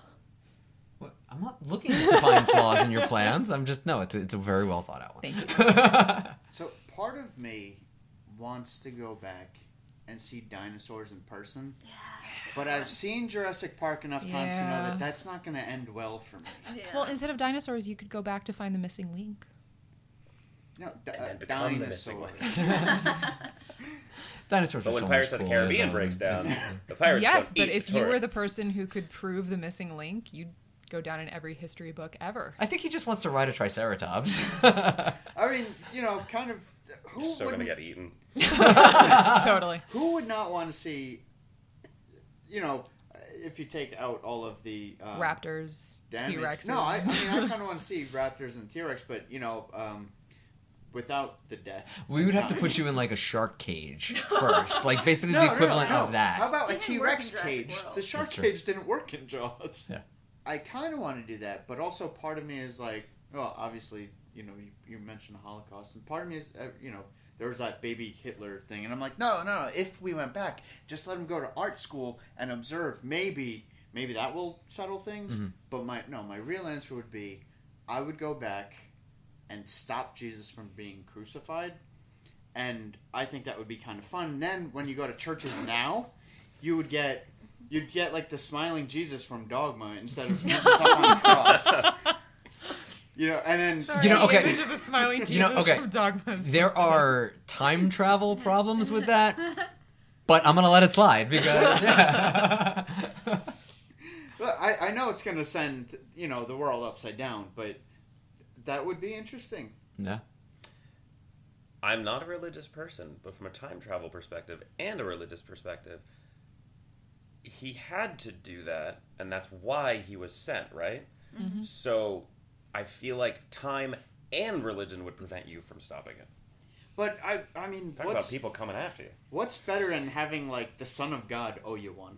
What? I'm not looking to find flaws in your plans. I'm just it's a very well thought out one. Thank you. So part of me wants to go back and see dinosaurs in person. Yeah. But I've seen Jurassic Park enough times to know Yeah. that that's not going to end well for me. Yeah. Well, instead of dinosaurs, you could go back to find the missing link. No, And then become the missing dinosaurs. Dinosaurs But are when so Pirates much of the cooler Caribbean than- breaks down, the pirates Yes, don't but eat if the you were the tourists. person who could prove the missing link, you'd go down in every history book ever. I think he just wants to ride a Triceratops. I mean, kind of. Who You're so gonna wouldn't- get eaten. Totally. Who would not want to see? If you take out all of the Raptors, damage. T-Rexes. No, I kind of want to see raptors and T-Rex, but without the death. We would have to put you in like a shark cage first, like basically the equivalent of that. How about a Didn't T-Rex work in Jurassic cage? World. The shark That's true. cage didn't work in Jaws. Yeah. I kind of want to do that, but also part of me is like, well, obviously, you mentioned the Holocaust, and part of me is, there was that baby Hitler thing, and I'm like, no. If we went back, just let him go to art school and observe. Maybe that will settle things. Mm-hmm. But my real answer would be, I would go back and stop Jesus from being crucified, and I think that would be kind of fun. And then when you go to churches now, you'd get like the smiling Jesus from Dogma instead of Jesus up on the cross. And then Sorry, okay. the image of the smiling Jesus Okay. from Dogma. is There are time travel problems with that, but I'm gonna let it slide because Well, I know it's going to send the world upside down, but that would be interesting. yeah. I'm not a religious person, but from a time travel perspective and a religious perspective, he had to do that, and that's why he was sent, right? Mm-hmm. So I feel like time and religion would prevent you from stopping it. But I mean, Talk about people coming after you. what's better than having like the Son of God owe you one?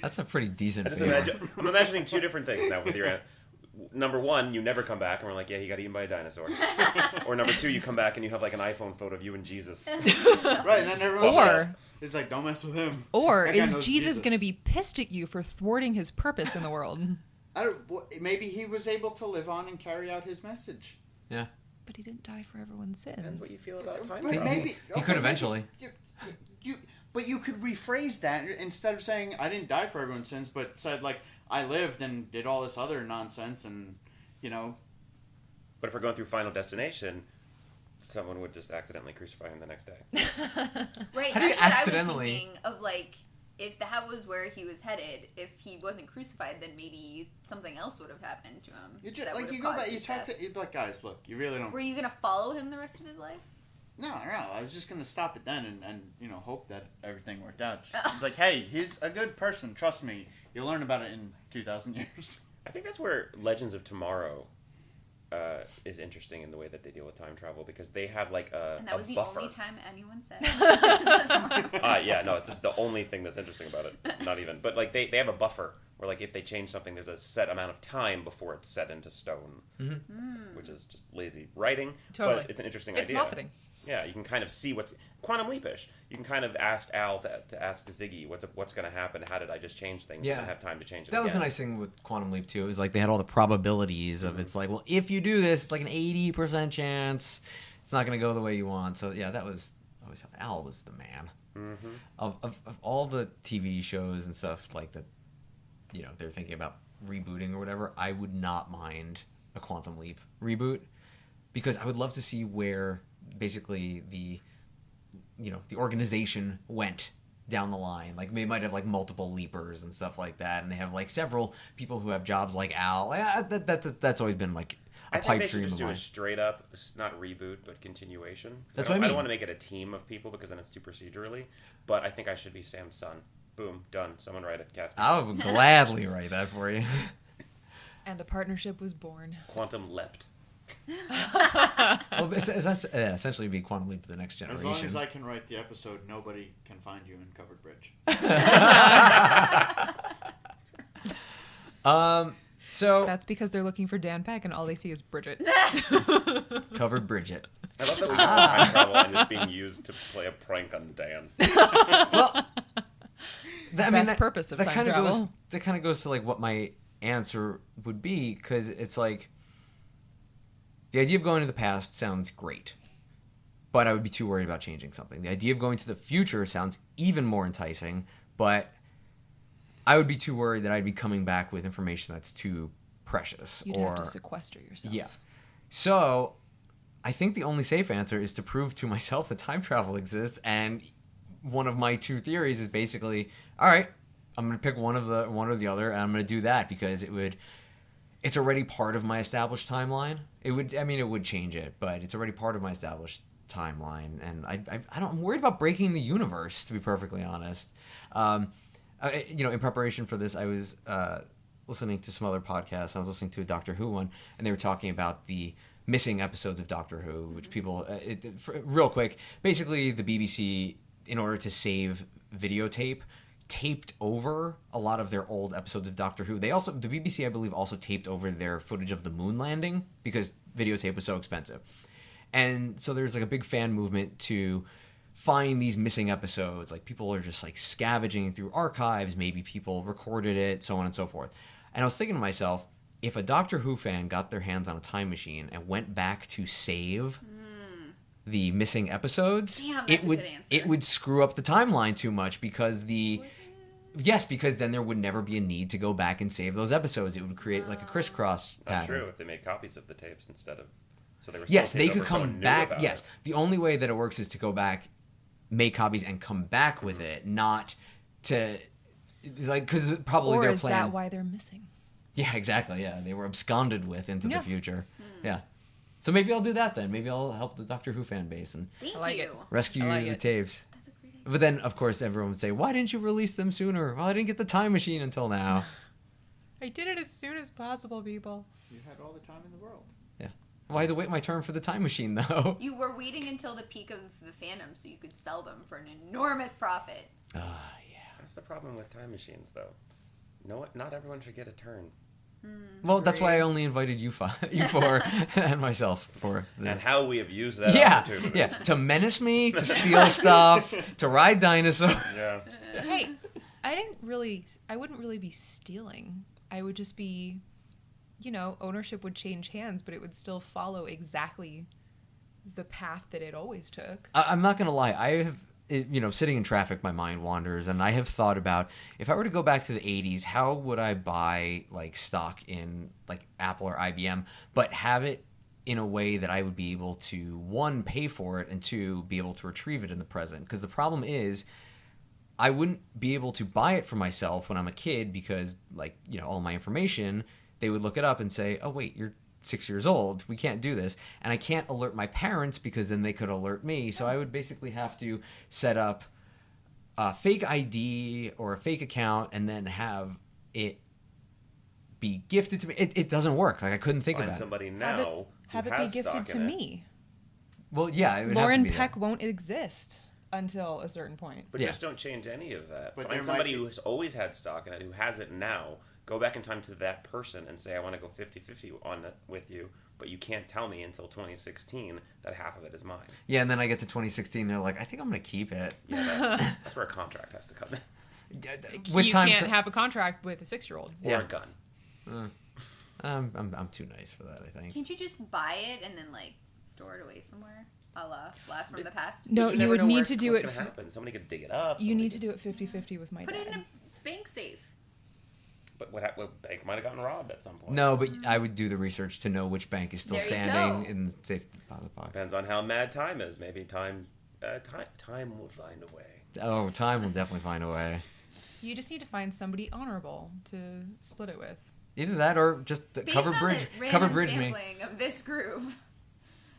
That's a pretty decent I just favor. I'm imagining two different things now with your aunt. Number one, you never come back, and we're like, yeah, he got eaten by a dinosaur. Or number two, you come back and you have like an iPhone photo of you and Jesus. Right, and then everyone Or- it's like, don't mess with him. Or That guy is knows Jesus going to be pissed at you for thwarting his purpose in the world? Maybe he was able to live on and carry out his message. Yeah. But he didn't die for everyone's Depends what you sins. feel about time But travel. maybe He could eventually. But you could rephrase that instead of saying I didn't die for everyone's sins, but said like I lived and did all this other nonsense, and But if we're going through Final Destination, someone would just accidentally crucify him the next day. Right, How do you that's what accidentally- I was thinking of, like, if that was where he was headed, if he wasn't crucified, then maybe something else would have happened to him. you just that like would you have go caused back, you his talk death. to you're like guys, look, you really don't. Were you gonna follow him the rest of his life? No, I was just gonna stop it then and hope that everything worked out. Just like, hey, he's a good person. Trust me, you'll learn about it in 2,000 years. I think that's where Legends of Tomorrow is interesting in the way that they deal with time travel because they have like a And that was the buffer. only time anyone said. Yeah, no, it's just the only thing that's interesting about it. Not even, but like they have a buffer where like if they change something, there's a set amount of time before it's set into stone, which is just lazy writing. Totally. But it's an interesting It's idea. Moffating. Yeah, you can kind of see what's Quantum Leapish. You can kind of ask Al to ask Ziggy what's going to happen. How did I just change things? Yeah. And have time to change it. That was the again. nice thing with Quantum Leap too. It was like they had all the probabilities of it's like, well, if you do this, it's like an 80% chance it's not going to go the way you want. So yeah, that was always Al was the man. Mm-hmm. Of all the TV shows and stuff like that, you know, they're thinking about rebooting or whatever. I would not mind a Quantum Leap reboot because I would love to see where basically the organization went down the line. Like they might have like multiple leapers and stuff like that, and they have like several people who have jobs like Al. That's always been like a I think pipe they should dream just of do mine. a straight up, not reboot, but continuation. That's I what I mean. don't want to make it a team of people because then it's too procedurally. But I think I should be Sam's son. Boom, done. Someone write it. Cast me. I would gladly write that for you. And a partnership was born. Quantum leapt. Well, essentially, it'd be Quantum Leap to the next As generation. long as I can write the episode, nobody can find you in Covered Bridge. So That's because they're looking for Dan Peck and all they see is Bridget. covered Bridget. I love that we have time travel and it's being used to play a prank on Dan. Well, Best purpose of time kinda travel. Goes, that kind of goes to like what my answer would be, because it's like the idea of going to the past sounds great, but I would be too worried about changing something. The idea of going to the future sounds even more enticing, but I would be too worried that I'd be coming back with information that's too precious. You'd have to sequester yourself. Yeah. So I think the only safe answer is to prove to myself that time travel exists, and one of my two theories is basically, all right, I'm going to pick one or the other, and I'm going to do that because it's already part of my established timeline. It would change it, but it's already part of my established timeline, and I'm worried about breaking the universe, to be perfectly honest. In preparation for this, I was listening to some other podcasts. I was listening to a Doctor Who one, and they were talking about the missing episodes of Doctor Who, which people, real quick, basically the BBC, in order to save videotape, taped over a lot of their old episodes of Doctor Who. The BBC, I believe, also taped over their footage of the moon landing because videotape was so expensive. And so there's like a big fan movement to find these missing episodes. Like people are just like scavenging through archives. Maybe people recorded it, so on and so forth. And I was thinking to myself, if a Doctor Who fan got their hands on a time machine and went back to save the missing episodes, Damn, that's it a would good answer. it would screw up the timeline too much because because then there would never be a need to go back and save those episodes. It would create like a crisscross Not pattern. true. If they made copies of the tapes instead of, so they were. Yes, still they taped could over, someone come knew back. about Yes, it. the only way that it works is to go back, make copies, and come back with it, not to because probably Or their is plan. that why they're missing? Yeah, exactly. Yeah, they were absconded with into Yeah. the future. Yeah, so maybe I'll do that then. Maybe I'll help the Doctor Who fan base and Thank I like you. it. rescue I like the it. tapes. That's a great idea. But then, of course, everyone would say, "Why didn't you release them sooner?" Well, I didn't get the time machine until now. I did it as soon as possible, people. You had all the time in the world. Well, I had to wait my turn for the time machine, though. You were waiting until the peak of the fandom so you could sell them for an enormous profit. Yeah. That's the problem with time machines, though. No, not everyone should get a turn. Well, that's why I only invited you four and myself for this. And how we have used that Yeah, opportunity. yeah. To menace me, to steal stuff, to ride dinosaurs. Yeah. Hey, I wouldn't really be stealing. I would just be, ownership would change hands, but it would still follow exactly the path that it always took. I'm not going to lie. I have, sitting in traffic, my mind wanders, and I have thought about, if I were to go back to the 80s, how would I buy, like, stock in, like, Apple or IBM, but have it in a way that I would be able to, one, pay for it, and two, be able to retrieve it in the present. Because the problem is, I wouldn't be able to buy it for myself when I'm a kid because, like, all my information, they would look it up and say, oh, wait, you're 6 years old. We can't do this. And I can't alert my parents because then they could alert me. So I would basically have to set up a fake ID or a fake account and then have it be gifted to me. It doesn't work. Like I couldn't think Find about somebody it. now Have who it be has gifted stock to in it. me. Well, yeah, it would Lauren have to be Peck that. won't exist until a certain point. But Yeah. just don't change any of that. But Find there somebody might be- who's always had stock in it, who has it now. Go back in time to that person and say, I want to go 50-50 on it with you, but you can't tell me until 2016 that half of it is mine. Yeah, and then I get to 2016, they're like, I think I'm going to keep it. Yeah, that's where a contract has to come in. With you time can't to- have a contract with a 6-year-old. Or Yeah. a gun. I'm too nice for that, I think. Can't you just buy it and then like store it away somewhere? A la Blast from the Past. No, You you never would know need what's to do what's it. gonna happen. Somebody could dig it up. You somebody need to could- do it 50-50 with my Put dad. it in a bank safe. But what bank might have gotten robbed at some point? No, but I would do the research to know which bank is still There you standing go. in the safe deposit box. Depends on how mad time is. Maybe time will find a way. Oh, time will definitely find a way. You just need to find somebody honorable to split it with. Either that or just Based cover on bridge the me. sampling of this groove,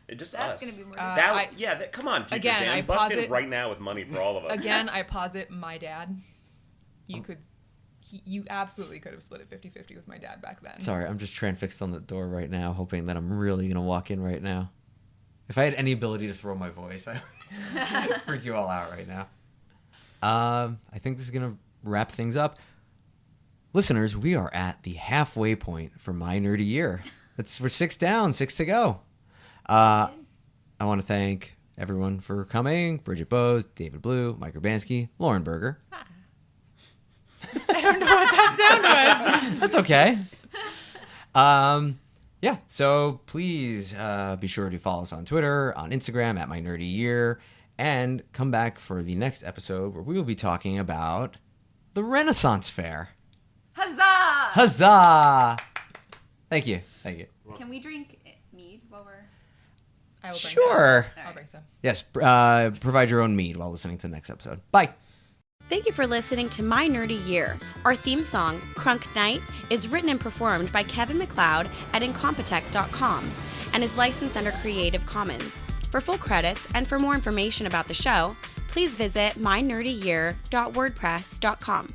It just that's us. going to be more. Come on, future Again, Dan, I bust in posit- right now with money for all of us. Again, I posit my dad. You absolutely could have split it 50-50 with my dad back then. Sorry, I'm just transfixed on the door right now, hoping that I'm really going to walk in right now. If I had any ability to throw my voice, I would freak you all out right now. I think this is going to wrap things up. Listeners, we are at the halfway point for my nerdy year. We're 6 down, 6 to go. I want to thank everyone for coming. Bridget Bowes, David Blue, Mike Urbanski, Lauren Bergher. I don't know what that sound was. That's okay. Yeah, so please be sure to follow us on Twitter, on Instagram, at My Nerdy Year, and come back for the next episode where we will be talking about the Renaissance Fair. Huzzah! Huzzah! Thank you. Thank you. Can we drink mead while we're? I will bring Sure. some. I'll bring some. Yes, provide your own mead while listening to the next episode. Bye. Thank you for listening to My Nerdy Year. Our theme song, Crunk Night, is written and performed by Kevin MacLeod at Incompetech.com and is licensed under Creative Commons. For full credits and for more information about the show, please visit mynerdyyear.wordpress.com.